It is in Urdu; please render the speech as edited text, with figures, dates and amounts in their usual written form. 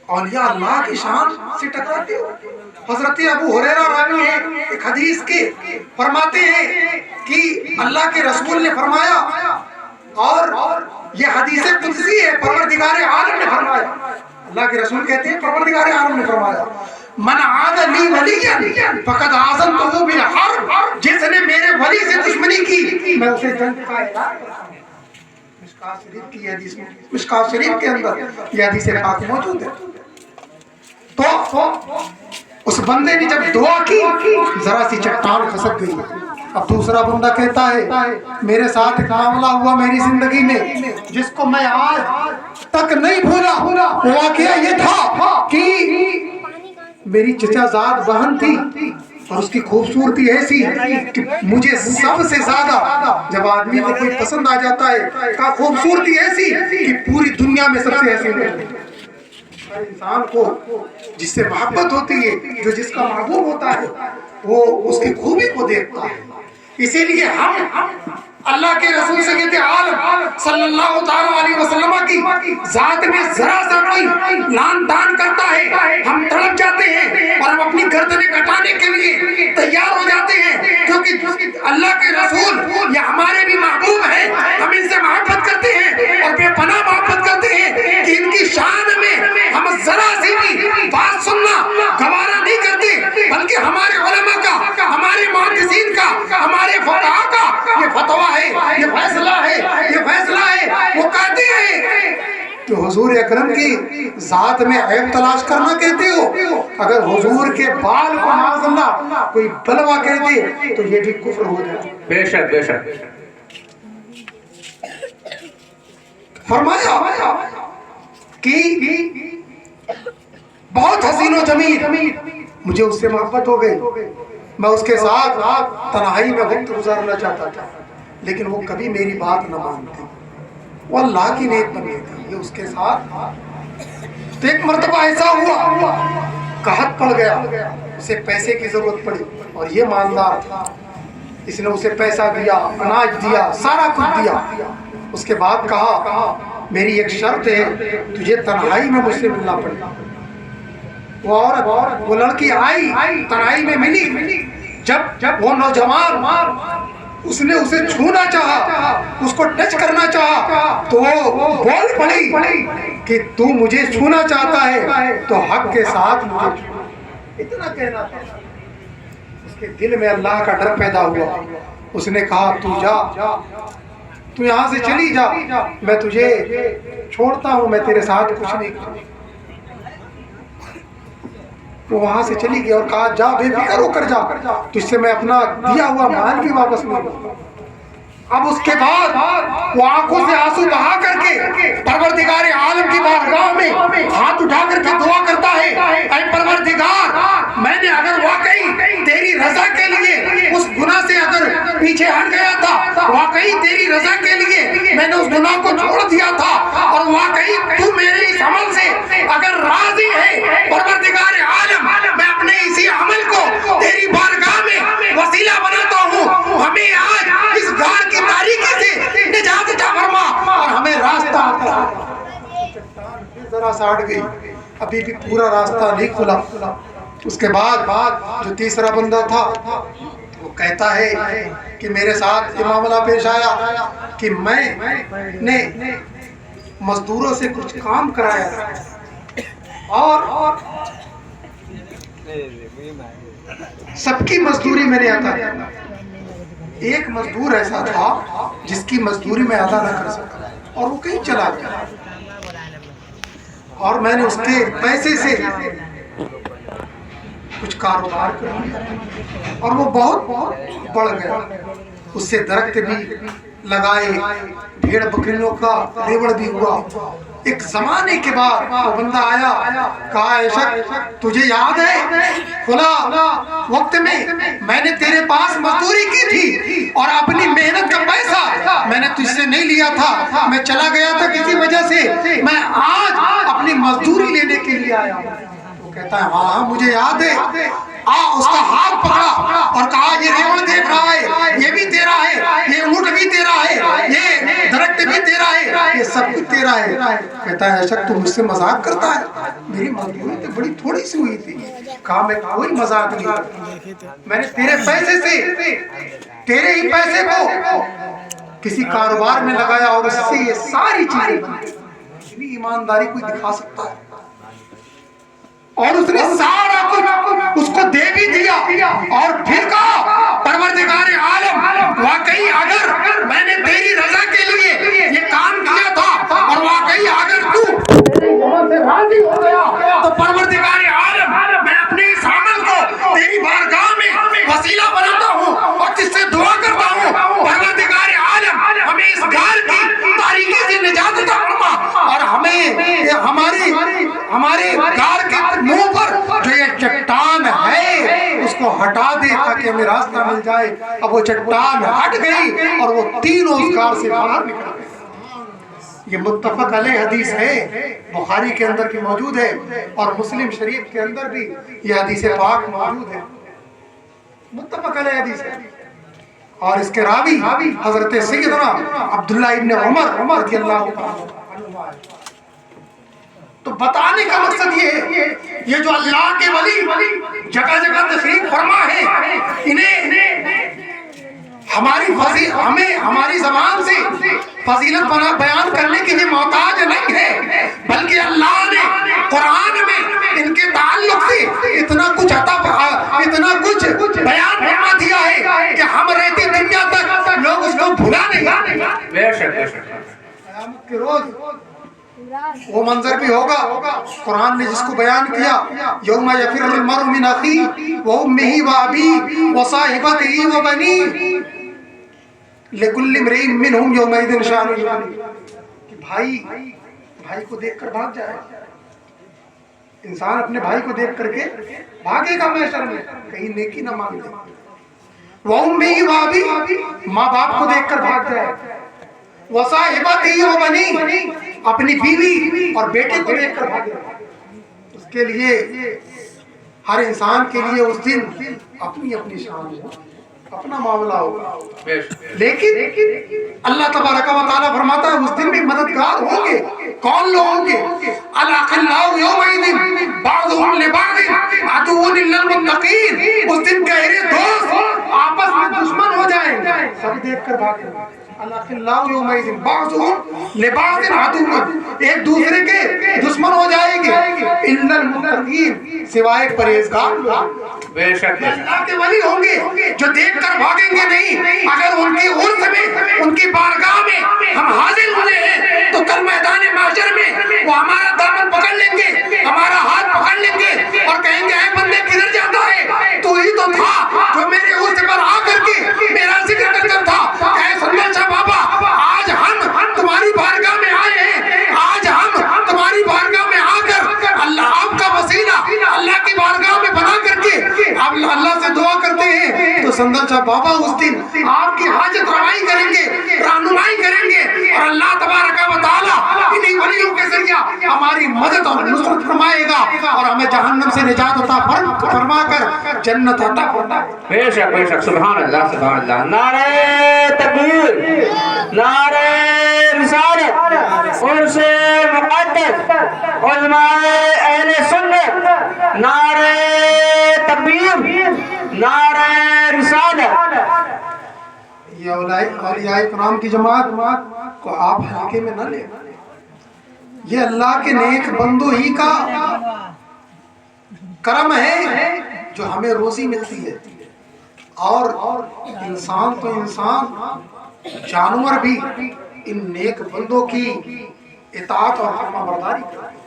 اولیاء اللہ کی شان سے ٹکراتے ہو؟ حضرت ابو ہریرہ راوی ہے ایک حدیث کے، فرماتے ہیں کہ اللہ کے رسول نے فرمایا، اور یہ حدیث قدسی ہے، پروردگار عالم نے فرمایا، اللہ کے رسول کہتے ہیں پروردگار عالم نے فرمایا، من عاد لی ولیا فقد آذنتہ بالحرب، جس نے میرے ولی سے دشمنی کی میں اسے جنگ کا اعلان کرتا ہوں۔ مشکوٰۃ شریف کی حدیث میں، مشکوٰۃ شریف کے اندر یہ حدیث پاک موجود ہے۔ تو اس بندے نے جب دعا کی ذرا سی چٹان کھسک گئی۔ اب دوسرا بندہ کہتا ہے میرے ساتھ ایک معاملہ ہوا میری زندگی میں جس کو میں آج تک نہیں بھولا۔ واقعہ یہ تھا کہ میری چچا زاد بہن تھی اور اس کی خوبصورتی ایسی کہ مجھے سب سے زیادہ، جب آدمی کو کوئی پسند آ جاتا ہے کہ خوبصورتی ایسی کہ پوری دنیا میں سب سے ایسی نہیں، انسان کو جس سے محبت ہوتی ہے، جو جس کا محبوب ہوتا ہے، وہ اس کی خوبی کو دیکھتا ہے۔ اسی لیے ہم اللہ کے رسول سے کہتے عالم صلی اللہ تعالیٰ علیہ وسلم کی ذات میں ذرا سا کوئی لان تان کرتا ہے ہم تڑپ جاتے ہیں اور ہم اپنی گردنیں کٹانے کے لیے تیار ہو جاتے ہیں، کیونکہ اللہ کے رسول یہ ہمارے بھی محبوب ہیں، ہم ان سے محبت کرتے ہیں اور بے پناہ محبت کرتے ہیں کہ ان کی شان میں ہم ذرا سی بھی بات سننا گوارا نہیں کرتے، بلکہ ہمارے علماء کا، ہمارے محدثین کا، ہمارے فقہاء کا یہ فتویٰ ہے، یہ فیصلہ ہے، یہ فیصلہ ہے، وہ کہتے ہیں کہ حضور اکرم کی ذات میں عیب تلاش کرنا کہتے ہو، اگر حضور کے بال کو معاذ اللہ کوئی بلوا کہتے تو یہ بھی کفر ہو جائے۔ بے شک بے شک۔ فرمایا کہ بہت حسین و جمیل، مجھے اس سے محبت ہو گئی، میں اس کے ساتھ تنہائی میں وقت گزارنا چاہتا تھا، لیکن وہ کبھی میری بات نہ مانتی، وہ اللہ کی نیک بندی تھی، یہ اس کے ساتھ۔ تو ایک مرتبہ ایسا ہوا قحط پڑ گیا، اسے پیسے کی ضرورت پڑی اور یہ مالدار تھا، اس نے اسے پیسہ دیا، اناج دیا، سارا کچھ دیا۔ اس کے بعد کہا میری ایک شرط ہے، تجھے تنہائی میں مجھ سے ملنا پڑے گا۔ وہ عورت، وہ لڑکی آئی، تنہائی میں ملی، جب وہ نوجوان اس نے اسے چھونا چاہا، اس کو ٹچ کرنا چاہا، تو وہ بول پڑی کہ تو مجھے چھونا چاہتا ہے تو حق کے ساتھ مجھے چھو۔ اتنا کہنا تھا، اس کے دل میں اللہ کا ڈر پیدا ہوا۔ اس نے کہا تو جا، تو یہاں سے چلی جا، میں تجھے چھوڑتا ہوں، میں تیرے ساتھ کچھ نہیں کروں۔ وہ وہاں سے چلی گئی اور کہا جا بے فکر ہو کر جا، تجھ سے میں اپنا دیا ہوا مال بھی واپس نہیں لوں۔ اب اس کے بعد وہ آنکھوں سے آنسو بہا کر کے پروردگار عالم کی بارگاہ میں ہاتھ اٹھا کر کے دعا کرتا ہے، اے پروردگار، میں نے اگر واقعی تیری رضا کے لیے اس گناہ سے اگر پیچھے ہٹ گیا تھا، واقعی تیری رضا کے لیے میں نے اس گناہ کو چھوڑ دیا تھا، اور واقعی تو میرے اس عمل سے اگر راضی ہے پروردگار عالم، میں اپنے اسی عمل کو تیری بارگاہ میں وسیلہ بناتا ہوں، ہمیں آج اس غار کی تاریکی سے نجات عطا فرما اور ہمیں راستہ عطا۔ ذرا سا ہٹ گئی، ابھی بھی پورا راستہ نہیں کھلا۔ اس کے بعد جو تیسرا بندہ تھا وہ کہتا ہے کہ میرے ساتھ یہ معاملہ پیش آیا کہ میں نے مزدوروں سے کچھ کام کرایا تھا اور سب کی مزدوری میں نے ادا کیا، ایک مزدور ایسا تھا جس کی مزدوری میں ادا نہ کر سکا اور وہ کہیں چلا گیا، اور میں نے اس کے پیسے سے کچھ کاروبار کر لیا اور وہ بہت بڑھ گیا، اس سے درخت بھی لگائے، بھیڑ بکریوں کا ریوڑ بھی ہوا۔ ایک زمانے کے بعد وہ بندہ آیا، کہا اے شخص تجھے یاد ہے فلاں وقت میں نے تیرے پاس مزدوری کی تھی اور اپنی محنت کا پیسہ میں نے تجھ سے نہیں لیا تھا، میں چلا گیا تھا کسی وجہ سے، میں آج اپنی مزدوری لینے کے لیے آیا ہوں۔ کہتا ہے ہاں مجھے یاد ہے. اس کا ہاتھ پکڑا اور کہا یہ ریوڑ دیکھ رہا ہے, یہ بھی تیرا ہے, یہ اونٹ بھی تیرا ہے, یہ درخت بھی تیرا ہے, یہ سب کچھ تیرا ہے. کہتا ہے اشک تو مجھ سے مذاق کرتا ہے, میری مزدوری تو بڑی تھوڑی سی ہوئی تھی. کہا میں کوئی مذاق نہیں کرتا, میں نے تیرے پیسے سے, تیرے ہی پیسے کو کسی کاروبار میں لگایا اور اس سے یہ ساری چیزیں بنی. اتنی ایمانداری کوئی دکھا سکتا ہے؟ اور اس نے سارا کچھ اس کو دے بھی دیا اور پھر کہا پروردگار عالم واقعی اگر میں نے تیری رضا کے لیے یہ کام کیا تھا اور واقعی اگر تو راضی ہو گیا تو پروردگار عالم میں اپنے اس عمل کو تیری بارگاہ میں وسیلہ بناتا ہوں اور تجھ سے دعا کرتا ہوں پروردگار عالم ہمیں اس گھر کی تاریکی سے نجات عطا فرما اور ہمیں ہمارے گھر کے منہ پر جو یہ چٹان ہے اس کو ہٹا دے تاکہ ہمیں راستہ مل جائے. اب وہ چٹان ہٹ گئی اور وہ تینوں اس گھر سے باہر نکل گئے. یہ متفق علیہ حدیث ہے, بخاری کے اندر کی موجود ہے اور مسلم شریف کے اندر بھی یہ حدیث پاک موجود ہے. متفق علیہ حدیث ہے اور اس کے راوی حضرت سیدنا عبداللہ ابن عمر رضی اللہ عنہ. تو بتانے کا مقصد یہ ہے یہ جو اللہ کے ولی جگہ جگہ تشریف فرما ہے انہیں ہماری زبان سے فضیلت بیان کرنے کے لیے محتاج نہیں ہے, بلکہ اللہ نے قرآن میں ان کے تعلق سے اتنا کچھ بیان فرما دیا ہے کہ ہم رہتی دنیا تک لوگ اس کو بھلا نہیں. بے شک قیامت کے روز وہ منظر بھی ہوگا. قرآن نے جس کو بیان کیا یوم یفر المرء من اخیہ وامہ وابیہ وصاحبتہ وبنیہ لکل امرئ منہم یومئذ شأن یغنیہ. کہ بھائی کو دیکھ کر بھاگ جائے. انسان اپنے بھائی کو دیکھ کر کے بھاگے گا محشر میں, کہیں نیکی نہ مانگے. وامہ وابیہ, ماں باپ کو دیکھ کر بھاگ جائے. وصاحبتہ وبنیہ, اپنی بیوی اور بیٹے کو دیکھ کر بھاگے. اس کے لیے ہر انسان کے لیے اس دن اپنی شان ہے, اپنا معاملہ ہوگا. لیکن اللہ تبارک و تعالیٰ فرماتا ہے اس دن بھی مددگار ہوں گے. کون لوگ ہوں گے؟ الاخلاء یومئذ بعضهم لبعض عدو الا المتقین. اس دن گہرے دوست آپس میں دشمن ہو جائیں گے, سب دیکھ کر بھاگیں گے. الاخلاء یومئذ بعضهم لبعض عدو, ایک دوسرے کے دشمن ہو جائیں گے. الا المتقین, سوائے پرہیزگار لوگ. بے شک اللہ کے ولی ہوں گے جو دیکھ کر بھاگیں گے نہیں. اگر ان کی عرض میں, ان کی بارگاہ میں ہم حاضر ہوئے ہیں تو کل میدان محشر میں وہ ہمارا دامن پکڑ لیں گے, ہمارا ہاتھ پکڑ لیں گے اور کہیں گے اے بندے کدھر جاتا ہے, تو ہی تو تھا جو میرے عرض پر آ کر کے میرا ذکر کرتا تھا. اے سنبل شاہ بابا, آج ہم تمہاری بارگاہ میں آئے ہیں, آج ہم تمہاری بارگاہ میں آ کر اللہ آپ کا وسیلہ اللہ کی بارگاہ میں بنا کر کے آپ اللہ سے دعا کرتے ہیں. تو سندر شاہ بابا اس دن آپ کی حاجت روائی کریں گے, رہنمائی کریں گے اور اللہ تبارک و تعالیٰ انہی ولیوں کے ذریعہ ہماری مدد اور نصرت فرمائے گا اور ہمیں جہنم سے نجات عطا فرما کر جنت عطا فرمائے گا. بے شک سبحان اللہ سبحان اللہ. نعرہ تکبیر, نعرہ رسالت, عرس مقدس, علماء اہل سنت, نعرہ تکبیر, نعرہ رسالت. یہ اولیاء کرام کی جماعت کو آپ ہلکے میں نہ لیں. یہ اللہ کے نیک بندوں ہی کا کرم ہے جو ہمیں روزی ملتی ہے. اور انسان تو انسان, جانور بھی ان نیک بندوں کی اطاعت اور فرما برداری کرتے ہیں.